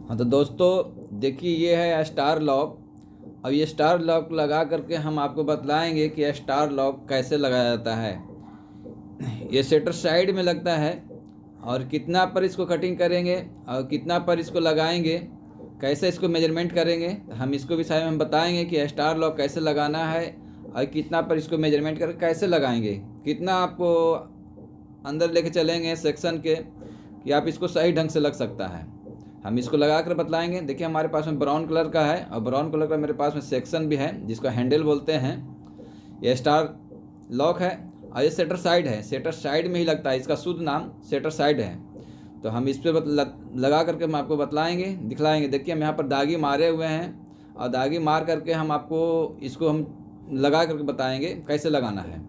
हाँ तो दोस्तों देखिए, ये है स्टार लॉक। अब ये स्टार लॉक लगा करके हम आपको बतलाएंगे कि स्टार लॉक कैसे लगाया जाता है। ये सेटर साइड में लगता है और कितना पर इसको कटिंग करेंगे और कितना पर इसको लगाएंगे, कैसे इसको मेजरमेंट करेंगे, हम इसको भी साथ में हम बताएंगे कि स्टार लॉक कैसे लगाना है और कितना पर इसको मेजरमेंट करके कैसे लगाएंगे, कितना आपको अंदर लेके चलेंगे सेक्शन के कि आप इसको सही ढंग से लग सकता है। हम इसको लगा कर बतलाएंगे। देखिए हमारे पास में ब्राउन कलर का है और ब्राउन कलर का मेरे पास में सेक्शन भी है जिसको हैंडल बोलते हैं। ये स्टार लॉक है और ये सेटर साइड है, सेटर साइड में ही लगता है, इसका शुद्ध नाम सेटर साइड है। तो हम इस पर लगा करके हम आपको बतलाएंगे, दिखलाएंगे। देखिए हम यहाँ पर दागी मारे हुए हैं और दागी मार करके हम आपको इसको हम लगा करके बताएंगे कैसे लगाना है।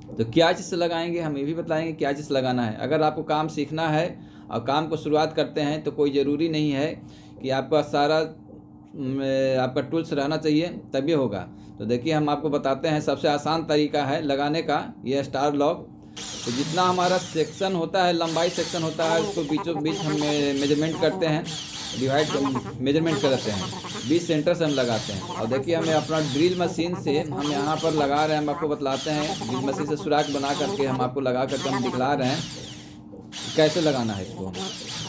तो क्या चीज़ से लगाएंगे हम ये भी बताएंगे, क्या चीज़ लगाना है। अगर आपको काम सीखना है और काम को शुरुआत करते हैं तो कोई ज़रूरी नहीं है कि आपका सारा आपका टूल्स रहना चाहिए तभी होगा। तो देखिए हम आपको बताते हैं, सबसे आसान तरीका है लगाने का ये स्टार लॉक। तो जितना हमारा सेक्शन होता है, लंबाई सेक्शन होता है, उसको बीचों बीच हम मेजरमेंट करते हैं, डिवाइड मेजरमेंट करते हैं, 20 सेंटर से हम लगाते हैं। और देखिए हमें अपना ड्रिल मशीन से हम यहाँ पर लगा रहे हैं, हम आपको बतलाते हैं। ड्रिल मशीन से सुराख बना करके हम आपको लगा करके हम दिखला रहे हैं कैसे लगाना है इसको।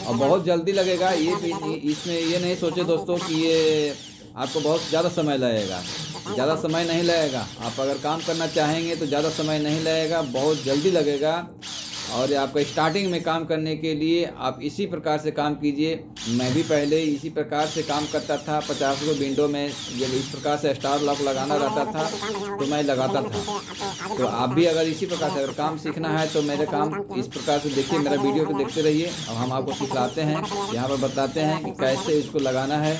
और बहुत जल्दी लगेगा ये, इसमें ये नहीं सोचे दोस्तों कि ये आपको बहुत ज़्यादा समय लगेगा। ज़्यादा समय नहीं लगेगा, आप अगर काम करना चाहेंगे तो ज़्यादा समय नहीं लगेगा, बहुत जल्दी लगेगा। और आपका स्टार्टिंग में काम करने के लिए आप इसी प्रकार से काम कीजिए। मैं भी पहले इसी प्रकार से काम करता था। 50 को विंडो में जब इस प्रकार से स्टार लॉक लगाना रहता था तो मैं लगाता था। तो आप भी अगर इसी प्रकार से अगर काम सीखना है तो मेरे काम इस प्रकार से देखिए, मेरा वीडियो को देखते रहिए और हम आपको सिखाते हैं, यहाँ पर बताते हैं कि कैसे इसको लगाना है,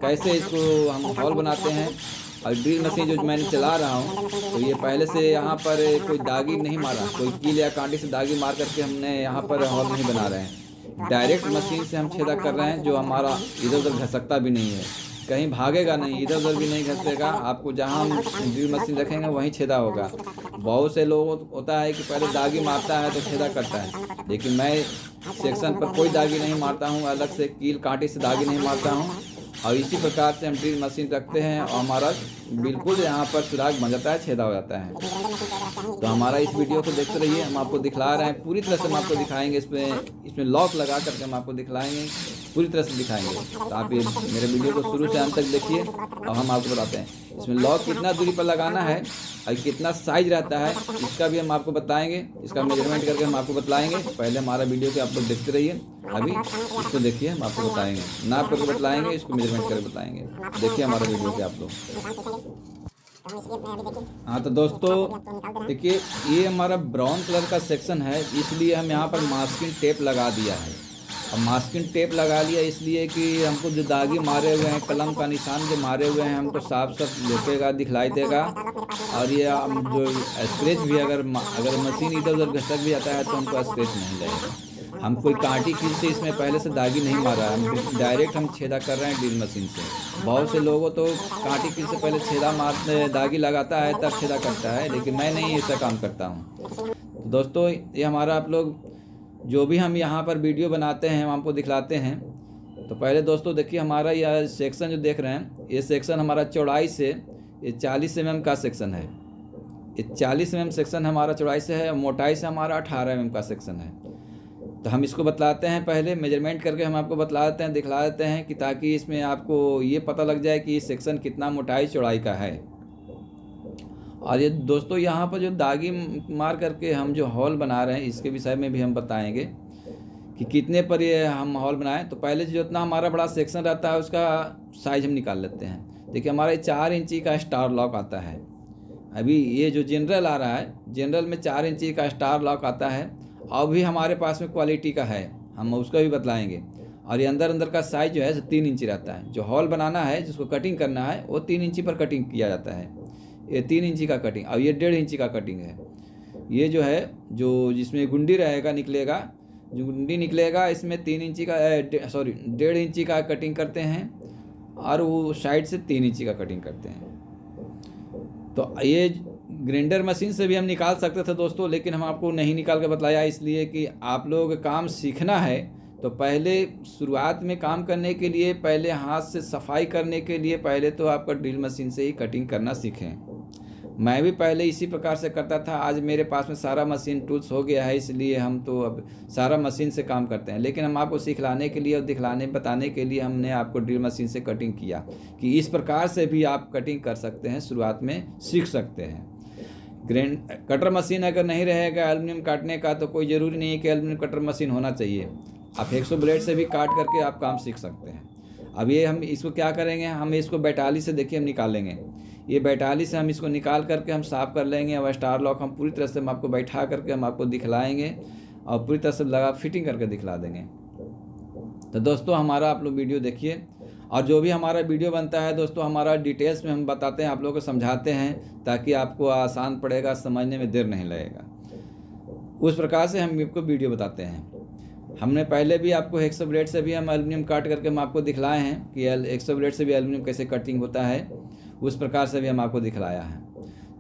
कैसे इसको हम हॉल बनाते हैं। और ड्रिल मशीन जो मैंने चला रहा हूँ तो ये पहले से यहाँ पर कोई दागी नहीं मारा, कोई कील या कांटे से दागी मार करके हमने यहाँ पर हॉल नहीं बना रहे हैं। डायरेक्ट मशीन से हम छेदा कर रहे हैं, जो हमारा इधर उधर घसकता भी नहीं है, कहीं भागेगा नहीं, इधर उधर भी नहीं घसेगा। आपको जहाँ हम ड्रिल मशीन रखेंगे वहीं छेदा होगा। बहुत से लोग होता है कि पहले दागी मारता है तो छेदा करता है, लेकिन मैं सेक्शन पर कोई दागी नहीं मारता हूँ, अलग से कील कांटे से दागी नहीं मारता हूँ। और इसी प्रकार से हम ड्रिल मशीन रखते हैं और हमारा बिल्कुल यहाँ पर सुराख बन जाता है, छेदा हो जाता है। तो हमारा इस वीडियो को देखते रहिए, हम आपको दिखला रहे हैं पूरी तरह से, हम आपको दिखाएंगे। इसमें लॉक लगा करके हम आपको दिखलाएंगे, पूरी तरह से दिखाएंगे। तो आप ये मेरे वीडियो को शुरू से अंत तक देखिए और हम आपको बताते हैं इसमें लॉक कितना दूरी पर लगाना है और कितना साइज रहता है, इसका भी हम आपको बताएंगे। इसका मेजरमेंट करके हम आपको बतलाएंगे। पहले हमारा वीडियो को आप लोग देखते रहिए, अभी इसको देखिए, हम आपको बताएंगे, नाप करके बतलाएंगे, इसको मेजरमेंट करके बताएंगे। देखिए हमारा वीडियो के आप लोग। हाँ तो दोस्तों देखिए, ये हमारा ब्राउन कलर का सेक्शन है, इसलिए हम यहाँ पर मास्किंग टेप लगा दिया है। अब मास्किंग टेप लगा लिया इसलिए कि हमको जो दागी मारे हुए हैं, कलम का निशान जो मारे हुए हैं, हमको साफ साफ दिखेगा, दिखलाई देगा। और ये जो स्क्रैच भी अगर मशीन इधर उधर घसक भी जाता है तो हमको स्क्रैच नहीं लगेगा। हम कोई कांटी कील से इसमें पहले से दागी नहीं मारा है, हम डायरेक्ट हम छेदा कर रहे हैं ड्रिल मशीन से। बहुत से लोगों तो कांटी कील से पहले छेदा मारते दागी लगाता है तब छेदा करता है, लेकिन मैं नहीं ऐसा काम करता हूँ। तो दोस्तों ये हमारा आप लोग जो भी हम यहाँ पर वीडियो बनाते हैं हम आपको दिखलाते हैं। तो पहले दोस्तों देखिए, हमारा यह सेक्शन जो देख रहे हैं, ये सेक्शन हमारा चौड़ाई से ये 40 mm का सेक्शन है। ये 40 mm सेक्शन हमारा चौड़ाई से है, मोटाई से हमारा 18 mm का सेक्शन है। तो हम इसको बतलाते हैं, पहले मेजरमेंट करके हम आपको बतला देते हैं, दिखला देते हैं कि ताकि इसमें आपको ये पता लग जाए कि सेक्शन कितना मोटाई चौड़ाई का है। और ये दोस्तों यहाँ पर जो दागी मार करके हम जो हॉल बना रहे हैं इसके विषय में भी हम बताएंगे कि कितने पर ये हम हॉल बनाएं। तो पहले जितना हमारा बड़ा सेक्शन रहता है उसका साइज हम निकाल लेते हैं। देखिए हमारा 4 इंची का स्टार लॉक आता है। अभी ये जो जनरल आ रहा है, जनरल में 4 इंची का स्टार लॉक आता है। और भी हमारे पास में क्वालिटी का है, हम उसका भी बतलाएंगे। और ये अंदर का साइज जो है 3 इंची रहता है। जो हॉल बनाना है, जिसको कटिंग करना है, वो 3 इंची पर कटिंग किया जाता है। ये 3 इंची का कटिंग, और ये 1.5 इंची का कटिंग है। ये जो है जो जिसमें गुंडी रहेगा निकलेगा, जो गुंडी निकलेगा इसमें 3 इंची का 1.5 इंची का कटिंग करते हैं और वो साइड से 3 इंची का कटिंग करते हैं। तो ये ग्राइंडर मशीन से भी हम निकाल सकते थे दोस्तों, लेकिन हम आपको नहीं निकाल के बतलाया इसलिए कि आप लोगों का काम सीखना है तो पहले शुरुआत में काम करने के लिए, पहले हाथ से सफाई करने के लिए पहले तो आपका ड्रिल मशीन से ही कटिंग करना सीखें। मैं भी पहले इसी प्रकार से करता था। आज मेरे पास में सारा मशीन टूल्स हो गया है, इसलिए हम तो अब सारा मशीन से काम करते हैं। लेकिन हम आपको सिखलाने के लिए और दिखलाने बताने के लिए हमने आपको ड्रिल मशीन से कटिंग किया कि इस प्रकार से भी आप कटिंग कर सकते हैं, शुरुआत में सीख सकते हैं। कटर मशीन अगर नहीं रहेगा एल्युमिनियम काटने का तो कोई ज़रूरी नहीं है कि एल्युमिनियम कटर मशीन होना चाहिए। आप 100 ब्लेड से भी काट करके आप काम सीख सकते हैं। अब ये हम इसको क्या करेंगे, हम इसको बैटाली से देखिए हम निकालेंगे। ये बैटाली से हम इसको निकाल करके हम साफ़ कर लेंगे। और स्टार लॉक हम पूरी तरह से हम आपको बैठा करके हम आपको दिखलाएंगे और पूरी तरह से लगा फिटिंग करके दिखला देंगे। तो दोस्तों हमारा आप लोग वीडियो देखिए, और जो भी हमारा वीडियो बनता है दोस्तों हमारा डिटेल्स में हम बताते हैं, आप लोगों को समझाते हैं ताकि आपको आसान पड़ेगा, समझने में देर नहीं लगेगा। उस प्रकार से हम आपको वीडियो बताते हैं। हमने पहले भी आपको 100 ब्लेड से भी हम एल्युमिनियम काट करके हम आपको दिखलाए हैं कि 100 ब्लेड से भी एल्युमिनियम कैसे कटिंग होता है, उस प्रकार से भी हम आपको दिखलाया है।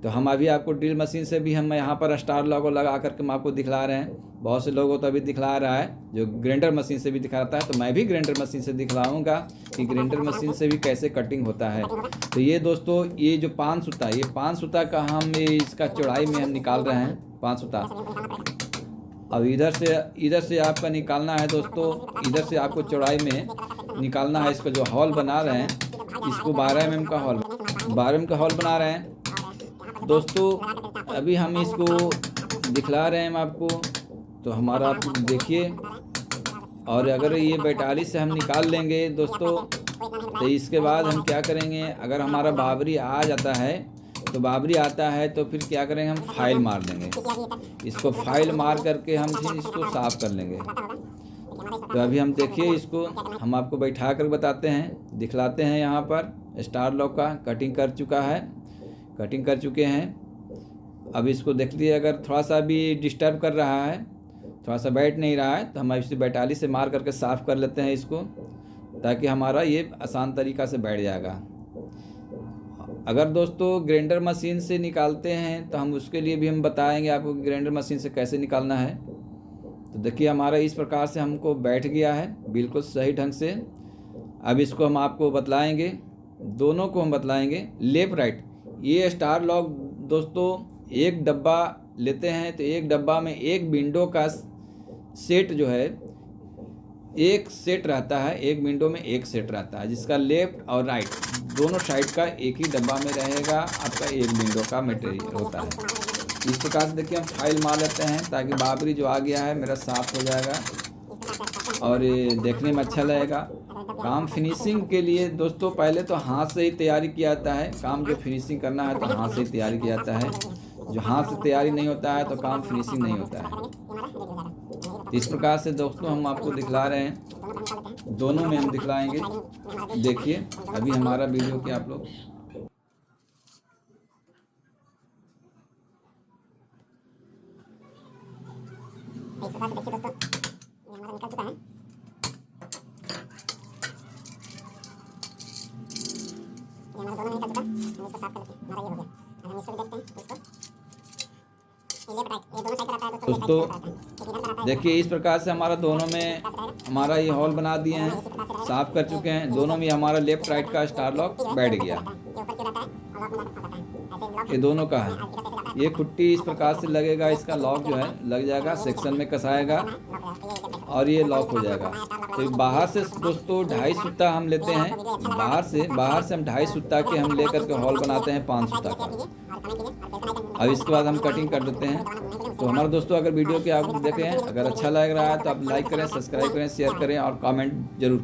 तो हम अभी आपको ड्रिल मशीन से भी हम यहाँ पर स्टार लॉक लगा करके हम आपको दिखला रहे हैं। बहुत से लोगों तो अभी दिखला रहा है जो ग्राइंडर मशीन से भी दिखाता है, तो मैं भी ग्राइंडर मशीन से दिखलाऊंगा कि ग्राइंडर मशीन से भी कैसे कटिंग होता है। तो ये दोस्तों ये जो 5 सूता, ये 5 सूता का हम इसका चौड़ाई में हम निकाल रहे हैं 5 सूता। अब इधर से आपका निकालना है दोस्तों, इधर से आपको चौड़ाई में निकालना है। इसका जो हॉल बना रहे हैं इसको 12 mm का हॉल बना रहे हैं दोस्तों। अभी हम इसको दिखला रहे हैं हम आपको, तो हमारा आप देखिए। और अगर ये बैटाली से हम निकाल लेंगे दोस्तों तो इसके बाद हम क्या करेंगे, अगर हमारा बाबरी आ जाता है तो बाबरी आता है तो फिर क्या करेंगे, हम फाइल मार देंगे। इसको फाइल मार करके हम फिर इसको साफ़ कर लेंगे। तो अभी हम देखिए इसको हम आपको बैठा कर बताते हैं, दिखलाते हैं। यहाँ पर स्टार लॉक का कटिंग कर चुके हैं। अब इसको देख लिए, अगर थोड़ा सा भी डिस्टर्ब कर रहा है, थोड़ा सा बैठ नहीं रहा है, तो हम इसे बैटाली से मार करके साफ़ कर लेते हैं इसको, ताकि हमारा ये आसान तरीक़ा से बैठ जाएगा। अगर दोस्तों ग्राइंडर मशीन से निकालते हैं तो हम उसके लिए भी हम बताएंगे आपको कि ग्राइंडर मशीन से कैसे निकालना है। तो देखिए हमारा इस प्रकार से हमको बैठ गया है बिल्कुल सही ढंग से। अब इसको हम आपको बतलाएंगे, दोनों को हम बतलाएंगे लेफ्ट राइट। ये स्टार लॉक दोस्तों एक डब्बा लेते हैं तो एक डब्बा में एक विंडो का सेट जो है एक सेट रहता है, एक विंडो में एक सेट रहता है, जिसका लेफ्ट और राइट दोनों साइड का एक ही डब्बा में रहेगा आपका एक विंडो का मटेरियल होता है। इस प्रकार से देखिए हम फाइल मार लेते हैं ताकि बाबरी जो आ गया है मेरा साफ़ हो जाएगा और ये देखने में अच्छा लगेगा। काम फिनिशिंग के लिए दोस्तों पहले तो हाथ से ही तैयारी किया जाता है। काम जो फिनिशिंग करना है तो हाथ से ही तैयारी किया जाता है। जो हाथ से तैयारी नहीं होता है तो काम फिनिशिंग नहीं होता है। इस प्रकार से दोस्तों हम आपको दिखला रहे हैं, दोनों में हम दिखलाएंगे। देखिए अभी हमारा वीडियो के आप लोग दोस्तों देखिए इस प्रकार से हमारा दोनों में हमारा ये हॉल बना दिए हैं, साफ कर चुके हैं। दोनों में हमारा लेफ्ट राइट का स्टार लॉक बैठ गया, ये दोनों का है। ये खुट्टी इस प्रकार से लगेगा, इसका लॉक जो है लग जाएगा, सेक्शन में कसाएगा और ये लॉक हो जाएगा। तो बाहर से दोस्तों 2.5 सूता हम लेते हैं, बाहर से हम 2.5 सूता के हम लेकर के हॉल बनाते हैं 5 सूता का। अब इसके बाद हम कटिंग कर देते हैं। तो हमारे दोस्तों अगर वीडियो के आप देखें, अगर अच्छा लग रहा है तो आप लाइक करें, सब्सक्राइब करें, शेयर करें और कमेंट जरूर करें।